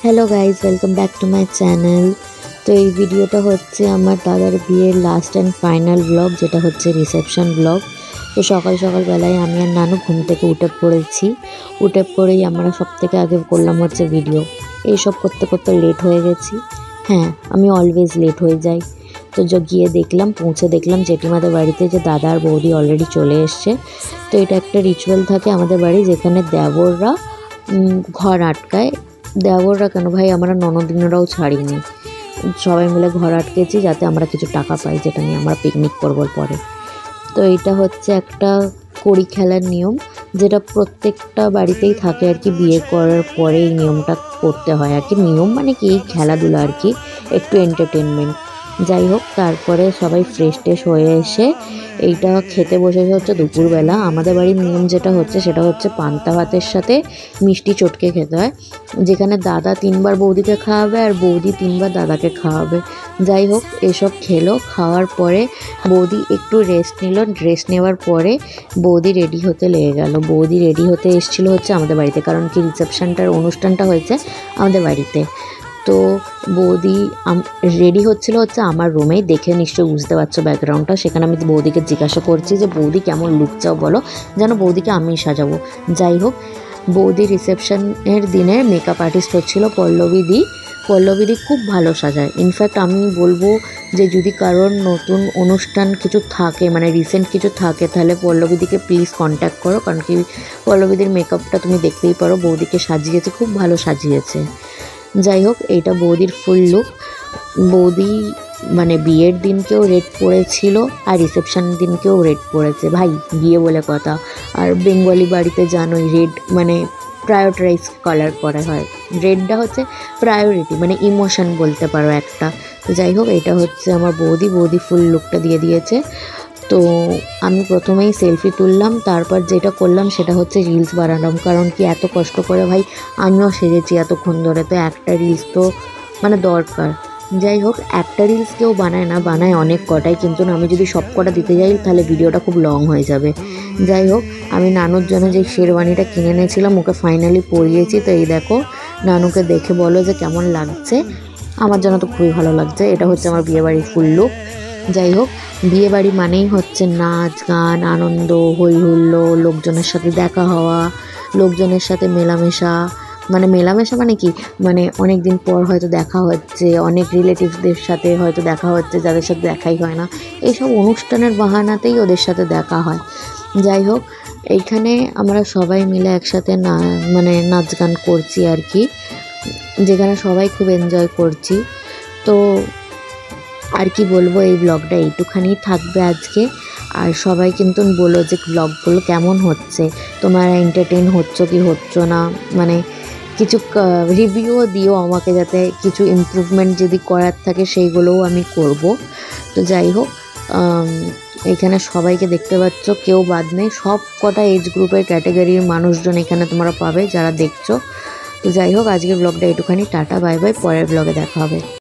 Hello guys, welcome back to my channel. তো এই ভিডিওটা হচ্ছে আমার দাদার বিয়ের লাস্ট অ্যান্ড ফাইনাল ব্লগ, যেটা হচ্ছে রিসেপশন ব্লগ। তো সকালবেলায় আমি আর নানু ঘুম থেকে উঠে পড়েই আমরা সব থেকে আগে করলাম হচ্ছে ভিডিও। এইসব করতে করতে লেট হয়ে গেছি। হ্যাঁ, আমি অলওয়েজ লেট হয়ে যাই। তো গিয়ে পৌঁছে দেখলাম জেঠিমাদের বাড়িতে যে দাদা আর বৌদি অলরেডি চলে এসছে। তো এটা একটা রিচুয়াল থাকে আমাদের বাড়ি, যেখানে দেবররা ঘর আটকায়। দেবররা কেন ভাই, আমরা ননদিনরাও ছাড়িনি, সবাই মিলে ঘর আটকেছি যাতে আমরা কিছু টাকা পাই, যেটা নিয়ে আমরা পিকনিক করবো পরে। তো এটা হচ্ছে একটা কড়ি খেলার নিয়ম, যেটা প্রত্যেকটা বাড়িতেই থাকে আর কি। বিয়ে করার পরে এই নিয়মটা করতে হয় আর কি। নিয়ম মানে কি, এই খেলাধুলা আর কি, একটু এন্টারটেনমেন্ট। যাই হোক, তারপরে সবাই ফ্রেশ হয়ে এসে এইটা খেতে বসেছে হচ্ছে দুপুরবেলা। আমাদের বাড়ির নিয়ম যেটা হচ্ছে সেটা হচ্ছে পান্তা ভাতের সাথে মিষ্টি চটকে খেতে হয়, যেখানে দাদা 3বার বৌদিকে খাওয়াবে আর বৌদি 3বার দাদাকে খাওয়াবে। যাই হোক, এসব খেলো। খাওয়ার পরে বৌদি একটু রেস্ট নিল। রেস্ট নেওয়ার পরে বৌদি রেডি হতে লেগে গেল। বৌদি রেডি হতে এসেছিলো হচ্ছে আমাদের বাড়িতে, কারণ কি অনুষ্ঠানটা হয়েছে আমাদের বাড়িতে। তো বৌদি রেডি হচ্ছে আমার রুমেই। দেখে নিশ্চয়ই বুঝতে পারছো ব্যাকগ্রাউন্ডটা। সেখানে আমি বৌদিকে জিজ্ঞাসা করছি যে বৌদি কেমন লুক চাও বলো, যেন বৌদিকে আমি সাজাবো। যাই হোক, বৌদি রিসেপশনের দিনে মেকআপ আর্টিস্ট হচ্ছিল পল্লবীদি। খুব ভালো সাজায়। ইনফ্যাক্ট আমি বলবো যে যদি কারোর নতুন অনুষ্ঠান কিছু থাকে, মানে রিসেন্ট কিছু থাকে, তাহলে পল্লবীদিকে প্লিজ কন্ট্যাক্ট করো, কারণ কি পল্লবীদির মেকআপটা তুমি দেখতেই পারো। বৌদিকে সাজিয়েছে, খুব ভালো সাজিয়েছে। যাই হোক, এইটা বৌদির ফুল লুক। বৌদি মানে বিয়ের দিনকেও রেড পরেছিল আর রিসেপশন দিনকেও রেড পরেছে। ভাই, বিয়ে বলে কথা। আর বেঙ্গলি বাড়িতে জানোই রেড মানে প্রায়োরিটাইজ কালার করা হয়। রেডটা হচ্ছে প্রায়োরিটি, মানে ইমোশন বলতে পারো একটা। তো যাই হোক, এটা হচ্ছে আমার বৌদি ফুল লুকটা দিয়ে দিয়েছে। তো আমি প্রথমেই সেলফি তুললাম, তারপর যেটা করলাম সেটা হচ্ছে রিলস বানালাম। কারণ কি, এত কষ্ট করে ভাই আমিও সেজেছি এতক্ষণ ধরে, তো একটা রিলস তো মানে দরকার। যাই হোক, একটা রিলস কেউ বানায় অনেক কটাই, কিন্তু আমি যদি সব কটা দিতে যাই তাহলে ভিডিওটা খুব লং হয়ে যাবে। যাই হোক, আমি নানুর জন্য যে শেরওয়ানিটা কিনে এনেছিলাম ওকে ফাইনালি পরিয়েছি। তো এই দেখো, নানুকে দেখে বলো যে কেমন লাগছে। আমার জন্য তো খুবই ভালো লাগছে। এটা হচ্ছে আমার বিয়েবাড়ির ফুল লুক। যাই হোক, বিয়েবাড়ি মানেই হচ্ছে নাচ গান, আনন্দ, হই হুল্লোড়, লোকজনের সাথে দেখা হওয়া, লোকজনের সাথে মেলামেশা। মেলামেশা মানে কি, মানে অনেক দিন পর হয়তো দেখা হচ্ছে, অনেক রিলেটিভসদের সাথে হয়তো দেখা হচ্ছে যাদের সাথে দেখাই হয় না। এইসব অনুষ্ঠানের বাহানাতেই ওদের সাথে দেখা হয়। যাই হোক, এইখানে আমরা সবাই মিলে একসাথে নাচ গান করছি আর কি, যেখানে সবাই খুব এনজয় করছি। তো আর কি বলবো, এই ব্লগটা এইটুখানি থাকবে আজকে। আর সবাই কিন্তু বলো যে ব্লগগুলো কেমন হচ্ছে, তোমরা এন্টারটেইন হচ্ছ কি হচ্ছ না, মানে কিছু রিভিউও দিও আমাকে, যাতে কিছু ইমপ্রুভমেন্ট যদি করার থাকে সেইগুলোও আমি করব। তো যাই হোক, এখানে সবাইকে দেখতে পাচ্ছ, কেউ বাদ নেই। সব কটা এজ গ্রুপের ক্যাটাগরির মানুষজন এখানে তোমরা পাবে যারা দেখছো। তো যাই হোক, আজকের ব্লগটা এইটুখানি। টাটা, বাই বাই, পরের ব্লগে দেখা হবে।